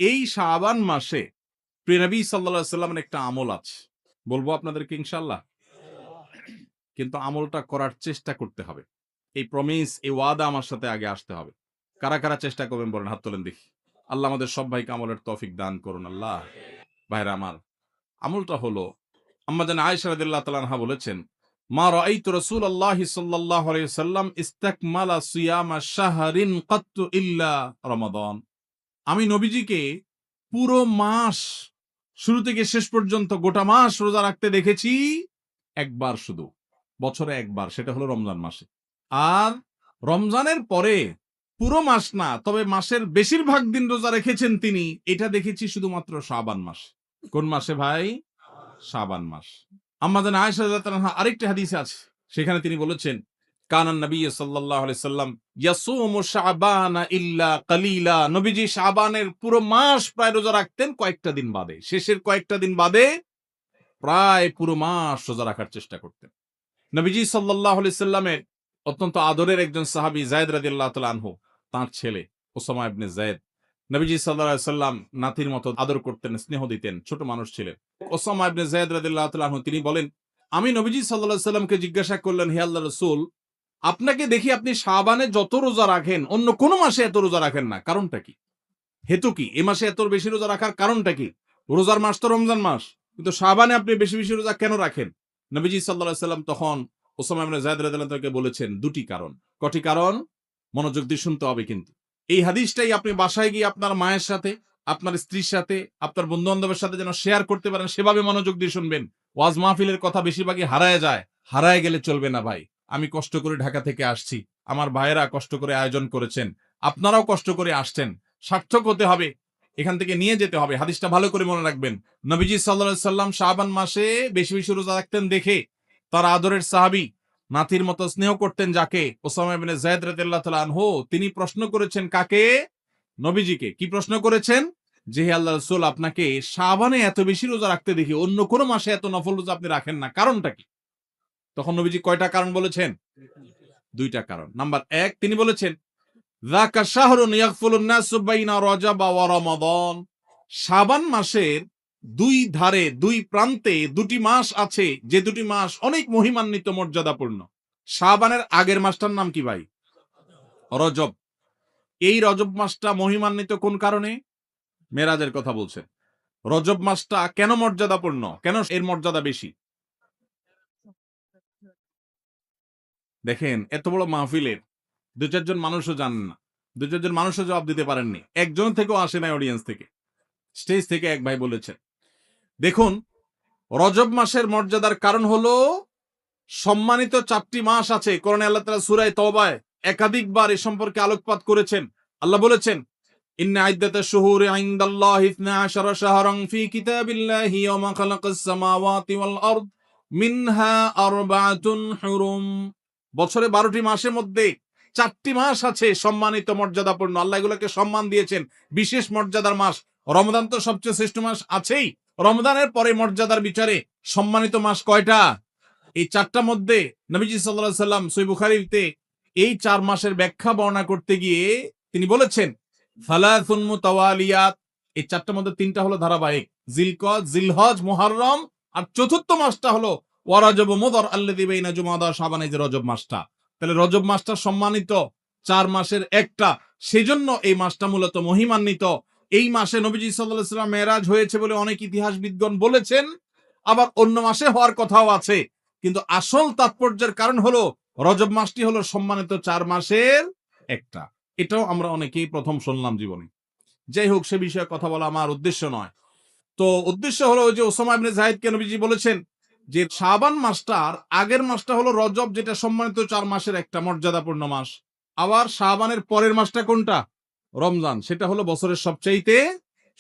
এই শাবান মাসে প্রিয় নবী সাল্লাল্লাহু আলাইহি সাল্লামের একটা আমল আছে, বলবো আপনাদেরকে ইনশাআল্লাহ। কিন্তু আমলটা করার চেষ্টা করতে হবে। এই প্রমিস, এই ওয়াদা আমার সাথে আগে আসতে হবে। কারা কারা চেষ্টা করবেন বলেন, হাত তোলেন দেখি। আল্লাহ আমাদের সব ভাইকে আমলের তৌফিক দান করুন আল্লাহ। ভাইরা আমার, আমলটা হলো, আম্মা জান আয়েশা রাদিয়াল্লাহু তাআলা আনহা বলেছেন, মা রাআইতু রাসূলুল্লাহি সাল্লাল্লাহু আলাইহি ওয়াসাল্লাম ইসতাকমালা সিয়ামা শাহরিন কাত্তু ইল্লা রমাদান। আমি নবীজিকে পুরো মাস, শুরু থেকে শেষ পর্যন্ত গোটা মাস রোজা রাখতে দেখেছি একবার শুধু, বছরে একবার, সেটা হলো রমজান মাসে। আর রমজানের পরে পুরো মাস না, তবে মাসের বেশিরভাগ দিন রোজা রেখেছেন তিনি, এটা দেখেছি শুধুমাত্র শাবান মাস। কোন মাসে ভাই? শাবান মাস। আম্মা জান আয়েশা রাদিয়াল্লাহু তাআলা আরেকটি হাদিসে আছে, সেখানে তিনি বলেছেন, কানান নবী সাল্লাল্লাহু আলাইহি সাল্লাম ইয়াসুমু শাবানা ইল্লা কালিলা। নবীজি শাবানের পুরো মাস প্রায় রোজা রাখতেন, কয়েকটা দিন বাদে, শেষের কয়েকটা দিন বাদে প্রায় পুরো মাস রোজা রাখার চেষ্টা করতেন। নবীজি সাল্লাল্লাহু আলাইহি সাল্লামের অত্যন্ত আদরের একজন সাহাবী যায়েদ রাদিয়াল্লাহু তাআলা আনহু, তার ছেলে উসামা ইবনে যায়েদ, নবীজি সাল্লাল্লাহু আলাইহি সাল্লাম নাতির মতো আদর করতেন, স্নেহ দিতেন, ছোট মানুষ ছিলেন। উসামা ইবনে যায়েদ রাদিয়াল্লাহু তাআলা আনহু তিনি বলেন, আমি নবীজি সাল্লাল্লাহু আলাইহি সাল্লামকে জিজ্ঞাসা করলেন, হে আল্লাহর রাসূল, আপনাকে দেখি আপনি শাবানে যত রোজা রাখেন অন্য কোন মাসে এত রোজা রাখেন না, কারণটা কি? হেতু কি? এই মাসে এত বেশি রোজা রাখার কারণটা কি? রোজার মাস তো রমজান মাস, কিন্তু শাবানে আপনি বেশি বেশি রোজা কেন রাখেন? নবীজি সাল্লাল্লাহু আলাইহি সাল্লাম তখন উসামা ইবনে যায়েদ রাদিয়াল্লাহু তাআলাকে বলেছেন দুটি কারণ। কটি কারণ? মনোযোগ দিয়ে শুনতে হবে কিন্তু। এই হাদিসটাই আপনি বাসায় গিয়ে আপনার মায়ের সাথে, আপনার স্ত্রীর সাথে, আপনার বন্ধু-বান্ধবের সাথে যেন শেয়ার করতে পারেন, সেভাবে মনোযোগ দিয়ে শুনবেন। ওয়াজ মাহফিলের কথা বেশিরভাগই হারায় যায়। হারায় গেলে চলবে না ভাই। আমি কষ্ট করে ঢাকা থেকে আসছি, আমার ভাইয়েরা কষ্ট করে আয়োজন করেছেন, আপনারাও কষ্ট করে আসছেন, সার্থক হতে হবে, এখান থেকে নিয়ে যেতে হবে। হাদিসটা ভালো করে মনে রাখবেন। নবীজি সাল্লাল্লাহু আলাইহি সাল্লাম শাবান মাসে বেশি বেশি রোজা রাখতেন দেখে তার আদরের সাহাবী, নাতির মতো স্নেহ করতেন যাকে, উসামা ইবনে যায়েদ রাদিয়াল্লাহু তাআলা আনহু, তিনি প্রশ্ন করেছেন কাকে? নবীজিকে। কি প্রশ্ন করেছেন? যে হে আল্লাহর রাসূল, আপনাকে শাবানে এত বেশি রোজা রাখতে দেখি, অন্য কোন মাসে এত নফল রোজা আপনি রাখেন না, কারণটা কি? তখন নবীজি কয়টা কারণ বলেছেন? দুইটা কারণ। নাম্বার ১, তিনি বলেছেন, যাকা শাহরুন ইয়াগফুলুন নাসু বাইনা রজব ওয়া রমাদান। শাবান মাসের দুই ধারে, দুই প্রান্তে দুটি মাস আছে, যে দুটি মাস অনেক মহিমান্বিত, মর্যাদাপূর্ণ। শাবানের আগের মাসটার নাম কি ভাই? রজব। এই রজব মাসটা মহিমান্বিত কোন কারণে? মেরাজের কথা বলছেন। রজব মাসটা কেন মর্যাদাপূর্ণ? কেন এর মর্যাদা বেশি? দেখেন, এত বড় মাহফিলের ২-৪ জন মানুষও জানেন না, ২-৪ জন মানুষও জবাব দিতে পারেননি, একজন থেকেও আসে নাই অডিয়েন্স থেকে। স্টেজ থেকে এক ভাই বলেছেন, দেখুন, রজব মাসের মর্যাদার কারণ হলো সম্মানিত ৪টি মাস আছে। কোরআনে আল্লাহ তাআলা সূরা তাওবায় একাধিকবার এ সম্পর্কে আলোকপাত করেছেন। আল্লাহ বলেছেন, ইন্না ইদ্দাতাশ শুহুরি ইনদাল্লাহি 12 শাহরান ফি কিতাবিল্লাহি ওয়া মা খালাকাস সামাওয়াতি ওয়াল আরদ মিনহা আরবাআতুন হুরুম। বছরে 12টি মাসের মধ্যে 4টি মাস আছে সম্মানিত, মর্যাদাপূর্ণ। আল্লাহ এগুলোকে সম্মান দিয়েছেন, বিশেষ মর্যাদার মাস। রমজান তো সবচেয়ে শ্রেষ্ঠ মাস আছেই, রমজানের পরে মর্যাদার বিচারে সম্মানিত মাস কয়টা? এই 4টার মধ্যে নবীজি সাল্লাল্লাহু আলাইহি সাল্লাম সহিহ বুখারীতে এই 4 মাসের ব্যাখ্যা বর্ণনা করতে গিয়ে তিনি বলেছেন, সালাসুন মুতাওয়ালিয়াত। এই 4টার মধ্যে 3টা হলো ধারাবাহিক, জিলকদ, জিলহজ, মুহররম, আর চতুর্থ মাসটা হলো ওয়া রজব মুদর আল্লাযী বাইনা জুমাদা শাবান, এই যে রজব মাসটা। তাহলে রজব মাসটা সম্মানিত 4 মাসের একটা, সেজন্য এই মাসটা মূলত মহিমান্বিত। এই মাসে নবীজি সাল্লাল্লাহু আলাইহি সাল্লাম মেরাজ হয়েছে বলে অনেক ইতিহাসবিদগণ বলেছেন, আবার অন্য মাসে হওয়ার কথাও আছে। কিন্তু আসল তাৎপর্যের কারণ হলো রজব মাসটি হলো সম্মানিত 4 মাসের একটা। এটাও আমরা অনেকেই প্রথম শুনলাম জীবনে। যাই হোক, সে বিষয়ে কথা বলা আমার উদ্দেশ্য নয়। তো উদ্দেশ্য হলো ওই যে উসামা ইবনে যায়েদকে নবীজি বলেছেন যে শাবান মাসটার আগের মাসটা হলো রজব, যেটা সম্মানিত 4 মাসের একটা, মর্যাদাপূর্ণ মাস। আবার শাবানের পরের মাসটা কোনটা? রমজান, সেটা হলো বছরের সবচাইতে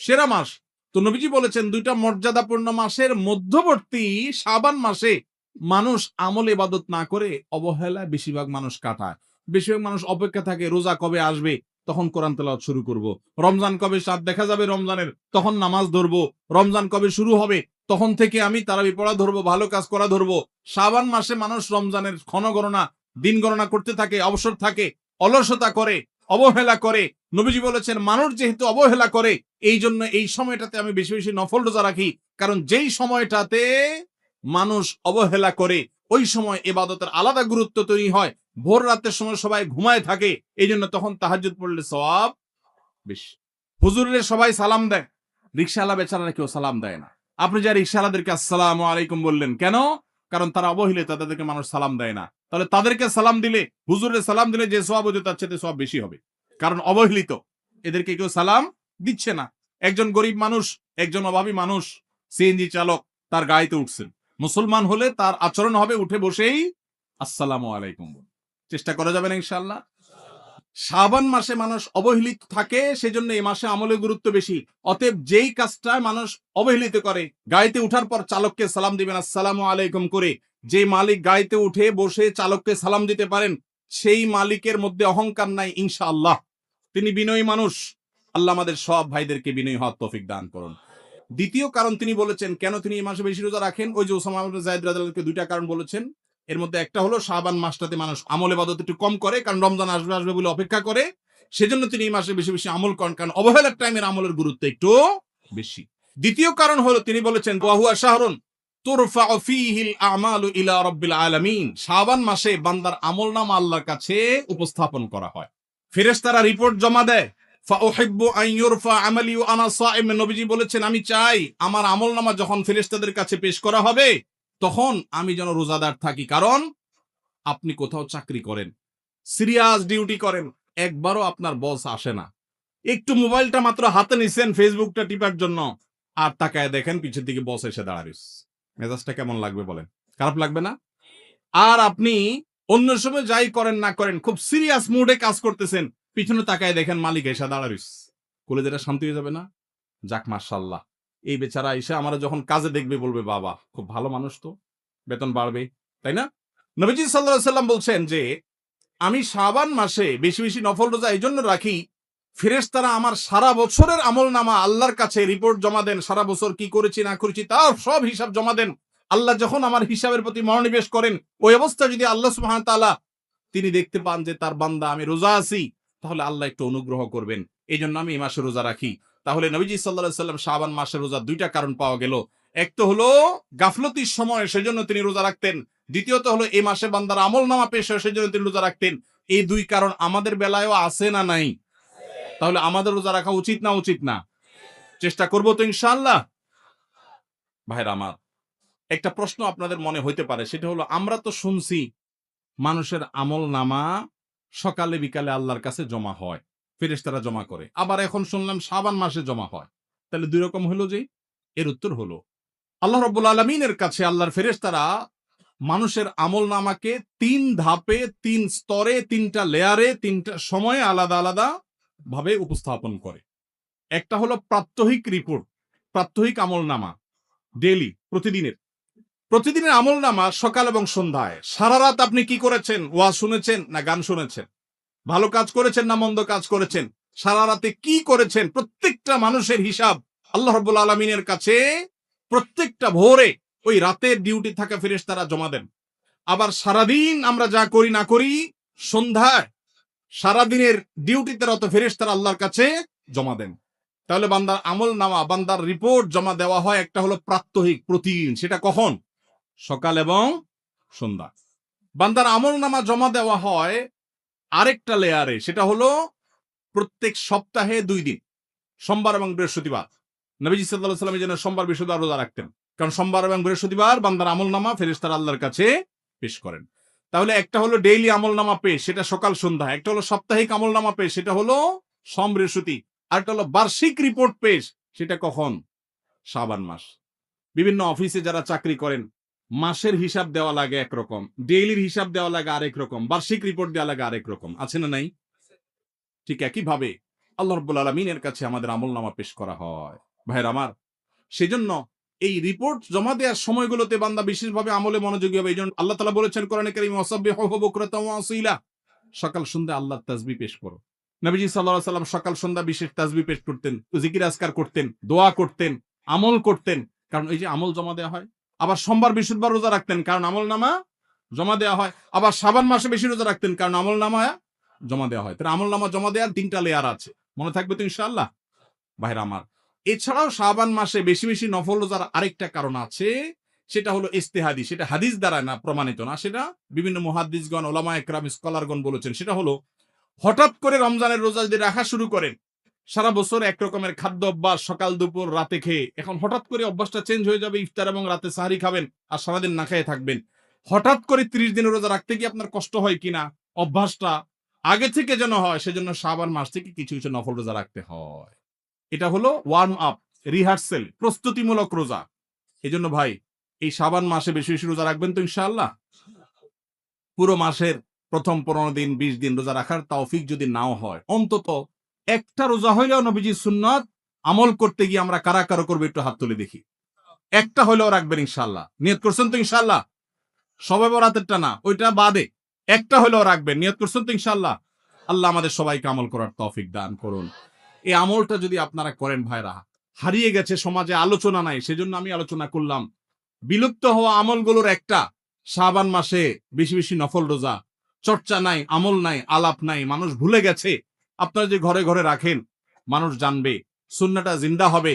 সেরা মাস। তো নবীজি বলেছেন, দুইটা মর্যাদাপূর্ণ মাসের মধ্যবর্তী শাবান মাসে মানুষ আমল ইবাদত না করে অবহেলায় বেশিরভাগ মানুষ কাটায়। বেশিরভাগ মানুষ অপেক্ষা থাকে রোজা কবে আসবে, তখন কোরআন তেলাওয়াত শুরু করব। রমজান কবে চাঁদ দেখা যাবে রমজানের, তখন নামাজ ধরবো। রমজান কবে শুরু হবে, তখন থেকে আমি তারাবি পড়া ধরবো, ভালো কাজ করা ধরবো। শাবান মাসে মানুষ রমজানের ক্ষণ গণনা, দিন গণনা করতে থাকে, অবসর থাকে, অলসতা করে। অবহেলা করে। নবীজি বলেছেন মানুষ যেহেতু অবহেলা করে, এই জন্য এই সময়টাতে আমি বেশি বেশি নফল রোজা রাখি। কারণ যেই সময়টাতে মানুষ অবহেলা করে ওই সময় ইবাদতের আলাদা গুরুত্ব তৈরি হয়। ভোর রাতের সময় সবাই ঘুমায় থাকে, এই জন্য তখন তাহাজ্জুদ পড়লে সওয়াব বেশি। হুজুরের সবাই সালাম দেয়, রিকশাওয়ালা বেচারারা কেউ সালাম দেয় না। আপনি যা রিকশাওয়ালাদেরকে আসসালামু আলাইকুম বললেন কেন? কারণ তারা অবহেলিত, তাদেরকে মানুষ সালাম দেয় না। তাহলে তাদেরকে সালাম দিলে, হুজুরের সালাম দিলে যে সওয়াব হতো তার চেয়ে সওয়াব বেশি হবে, কারণ অবহেলিত। এদেরকে কেউ সালাম দিচ্ছে না। একজন গরিব মানুষ, একজন অভাবী মানুষ, সিএনজি চালক, তার গাড়িতে উঠছেন। মুসলমান হলে তার আচরণ হবে উঠে বসেই আসসালামু আলাইকুম। চেষ্টা করা যাবে না ইনশাআল্লাহ। শাবান মাসে মানুষ অবহেলিত থাকে, সেজন্য এই মাসে আমলের গুরুত্ব বেশি। অতএব যেই কাজটা মানুষ অবহেলিত করে, গাড়িতে উঠার পর চালককে সালাম দিবেন আসসালামু আলাইকুম করে। যে মালিক গাড়িতে উঠে বসে চালককে সালাম দিতে পারেন, সেই মালিকের মধ্যে অহংকার নাই ইনশাআল্লাহ। তিনি বিনয়ী মানুষ। আল্লাহ আমাদের সব ভাইদেরকে বিনয়ী হওয়ার তৌফিক দান করুন। দ্বিতীয় কারণ তিনি বলেছেন কেন তিনি এই মাসে বেশি রোজা রাখেন, ওই যে ওসামা ইবনে যায়েদ রাদিয়াল্লাহু আনহু দুইটা কারণ বলেছেন। এর মধ্যে একটা হলো শাবান মাসটাতে মানুষ আমল ইবাদত একটু কম করে, কারণ রমজান আসবে আসবে বলে অপেক্ষা করে। সেজন্য তিনি এই মাসে বেশি বেশি আমল করেন, কারণ অবহেলার টাইমের আমলের গুরুত্ব একটু বেশি। দ্বিতীয় কারণ হলো তিনি বলেছেন ওয়া হুয়া শাহরুন তুরফাউ ফীহিল আমালু ইলা রাব্বিল আলামিন। শাবান মাসে বান্দার আমলনামা আল্লাহর কাছে উপস্থাপন করা হয়, ফেরেশতারা রিপোর্ট জমা দেয়। ফাউহিব্বু আন ইউরফা আমালি ওয়া আনা সাইম। নবীজি বলেছেন আমি চাই আমার আমলনামা যখন ফেরেশতাদের কাছে পেশ করা হবে তখন আমি যেন রোজাদার থাকি। কারণ আপনি কোথাও চাকরি করেন, সিরিয়াস ডিউটি করেন, একবারও আপনার বস আসে না, একটু মোবাইলটা মাত্র হাতে নিছেন ফেসবুকটা টিপার জন্য, আর তাকায় দেখেন পিছের দিকে বস এসে দাঁড়াইস, মেজাজটা কেমন লাগবে বলেন? খারাপ লাগবে না? আর আপনি অন্য সময় যাই করেন না করেন খুব সিরিয়াস মুডে কাজ করতেছেন, পিছনে তাকায় দেখেন মালিক এসে দাঁড়াইস, কলেজেটা শান্তি হয়ে যাবে না? যাক মাশাআল্লাহ, এই বেচারা এসে আমরা যখন কাজে দেখবে বলবে বাবা খুব ভালো মানুষ, তো বেতন বাড়বে, তাই না? নবীজি সাল্লাল্লাহু আলাইহি সাল্লাম বলছেন যে আমি শাবান মাসে বেশি বেশি নফল রোজা এই জন্য রাখি, ফেরেশতারা আমার সারা বছরের আমলনামা আল্লাহর কাছে রিপোর্ট জমা দেন, সারা বছর কি করেছি না করেছি তার সব হিসাব জমা দেন। আল্লাহ যখন আমার হিসাবের প্রতি মনোনিবেশ করেন, ওই অবস্থা যদি আল্লাহ সুবহানাহু ওয়া তাআলা তিনি দেখতে পান যে তার বান্দা আমি রোজা আছি, তাহলে আল্লাহ একটু অনুগ্রহ করবেন। এই জন্য আমি এই মাসে রোজা রাখি। তাহলে নবীজি সাল্লাল্লাহু আলাইহি সাল্লাম শাবান মাসে রোজার দুইটা কারণ পাওয়া গেল। এক তো হলো গাফলতির সময় সেজন্য তিনি রোজা রাখতেন, দ্বিতীয়ত হলো এই মাসে বান্দার আমলনামা পেশ হয় সেজন্য তিনি রোজা রাখতেন। এই দুই কারণ আমাদের বেলায়ও আছে না নাই? তাহলে আমাদের রোজা রাখা উচিত না উচিত না? চেষ্টা করব তো ইনশাআল্লাহ। ভাইরা আমার, একটা প্রশ্ন আপনাদের মনে হইতে পারে, সেটা হলো আমরা তো শুনছি মানুষের আমলনামা সকালে বিকালে আল্লাহর কাছে জমা হয়, ফেরেশতারা জমা করে, আবার এখন শুনলাম শাবান মাসে জমা হয়। তাহলে দুই রকম হলো যে? এর উত্তর হলো আল্লাহ রাব্বুল আলামিনের কাছে আল্লাহর ফেরেশতারা মানুষের আমলনামাকে তিন ধাপে, তিন স্তরে, তিনটা লেয়ারে, তিনটা সময়ে আলাদা আলাদা ভাবে উপস্থাপন করে। একটা হলো প্রাত্যহিক রিপোর্ট, প্রাত্যহিক আমলনামা, ডেইলি, প্রতিদিনের। প্রতিদিনের আমলনামা সকাল এবং সন্ধ্যায় সারা রাত আপনি কি করেছেন, ওয়াজ শুনেছেন না গান শুনেছেন, ভালো কাজ করেছেন না মন্দ কাজ করেছেন, সারা রাতে কি করেছেন, প্রত্যেকটা মানুষের হিসাব আল্লাহ রাব্বুল আলামিনের কাছে প্রত্যেকটা ভোরে ওই রাতের ডিউটি থাকা ফেরেশতারা জমা দেন। আবার সারাদিন আমরা যা করি না করি সন্ধ্যায় সারাদিনের ডিউটিতে রত ফেরেশতারা আল্লাহর কাছে জমা দেন। তাহলে বান্দার আমলনামা, বান্দার রিপোর্ট জমা দেওয়া হয় একটা হলো প্রাত্যহিক, প্রতিদিন। সেটা কখন? সকাল এবং সন্ধ্যা। বান্দার আমলনামা জমা দেওয়া হয় আরেকটা লেয়ারে, সেটা হলো প্রত্যেক সপ্তাহে 2 দিন, সোমবার এবং বৃহস্পতিবার। নবীজি সাল্লাল্লাহু আলাইহি ওয়াসাল্লাম যেন সোমবার বৃহস্পতিবার রোজা রাখতেন, কারণ সোমবার এবং বৃহস্পতিবার বান্দার আমলনামা ফেরেশতারা আল্লাহর কাছে পেশ করেন। তাহলে একটা হলো ডেইলি আমলনামা পেশ, সেটা সকাল সন্ধ্যা। একটা হলো সাপ্তাহিক আমলনামা পেশ, সেটা হলো সোম বৃহস্পতি। আরেকটা হলো বার্ষিক রিপোর্ট পেশ, সেটা কখন? শাবান মাস। বিভিন্ন অফিসে যারা চাকরি করেন মাসের হিসাব দেওয়া লাগে একরকম, ডেইলির হিসাব দেওয়া লাগে আরেক রকম, বার্ষিক রিপোর্ট দেওয়া লাগে আরেক রকম, আছে না নাই? ঠিক একইভাবে আল্লাহ রাব্বুল আলামিনের কাছে আমাদের আমলনামা পেশ করা হয়। ভাইরা আমার, সেজন্য এই রিপোর্ট জমা দেওয়ার সময়গুলোতে বান্দা বিশেষভাবে আমলে মনোযোগী হবে। এইজন্য আল্লাহ তাআলা বলেছেন কোরআনে কারীমে ওয়াসাব্বিহুহু বুকরাতাও ওয়া আসীলা, সকাল সন্ধ্যা আল্লাহর তাসবিহ পেশ করো। নবীজি সাল্লাল্লাহু আলাইহি সাল্লাম সকাল সন্ধ্যা বিশেষ তাসবিহ পেশ করতেন, জিকির আজকার করতেন, দোয়া করতেন, আমল করতেন, কারণ এই যে আমল জমা দেওয়া হয়। আবার সোমবার বৃহস্পতিবার রোজা রাখতেন, কারণ আমলনামা জমা দেওয়া হয়। আবার শাবান মাসে বেশি রোজা রাখতেন, কারণ আমলনামা জমা দেওয়া হয়। তাহলে আমল নামা জমা দেওয়ার 3টা লেয়ার আছে, মনে থাকবে তো ইনশাআল্লাহ ভাইরা আমার। এছাড়াও শাবান মাসে বেশি বেশি নফল রোজার আরেকটা কারণ আছে, সেটা হলো ইস্তেহাদি। সেটা হাদিস দ্বারা না প্রমাণিত না, সেটা বিভিন্ন মুহাদ্দিসগণ, ওলামা একরাম, স্কলারগণ বলেছেন। সেটা হলো হঠাৎ করে রমজানের রোজা যদি রাখা শুরু করেন, সারা বছর এক রকমের খাদ্য অভ্যাস, সকাল দুপুর রাতে খেয়ে, এখন হঠাৎ করে অভ্যাসটা চেঞ্জ হয়ে যাবে, ইফতার এবং রাতে সাহারি খাবেন আর সারাদিন না খেয়ে থাকবেন। হঠাৎ করে 30 দিনের রোজা রাখতে কি আপনার কষ্ট হয় কিনা, অভ্যাসটা আগে থেকে যেন হয়, সেজন্য শাবান মাস থেকে কিছু কিছু নফল রোজা রাখতে হয়। এটা হলো ওয়ার্ম আপ, রিহার্সেল, প্রস্তুতিমূলক রোজা। এই জন্য ভাই এই শাবান মাসে বেশি বেশি রোজা রাখবেন তো ইনশাআল্লাহ। পুরো মাসের প্রথম 15 দিন 20 দিন রোজা রাখার তৌফিক যদি নাও হয়, অন্তত একটা রোজা হইলেও নবীজির সুন্নাত আমল করতে গিয়ে আমরা কারা কারা করবো একটু হাত তুলে দেখি। একটা হইলেও রাখবেন ইনশাআল্লাহ, নিয়ত করছেন তো ইনশাআল্লাহ। সবাই বরাতেরটা না, ওইটা বাদে একটা হইলেও রাখবেন, নিয়ত করছেন তো ইনশাআল্লাহ। আল্লাহ আমাদের সবাইকে আমল করার তৌফিক দান করুন। এই আমলটা যদি আপনারা করেন ভাইরা, হারিয়ে গেছে সমাজে, আলোচনা নাই, সেজন্য আমি আলোচনা করলাম। বিলুপ্ত হওয়া আমলগুলোর একটা শাবান মাসে বেশি বেশি নফল রোজা। চর্চা নাই, আমল নাই, আলাপ নাই, মানুষ ভুলে গেছে। আপনারা যে ঘরে ঘরে রাখেন, মানুষ জানবে, সুন্নাহটা জিন্দা হবে।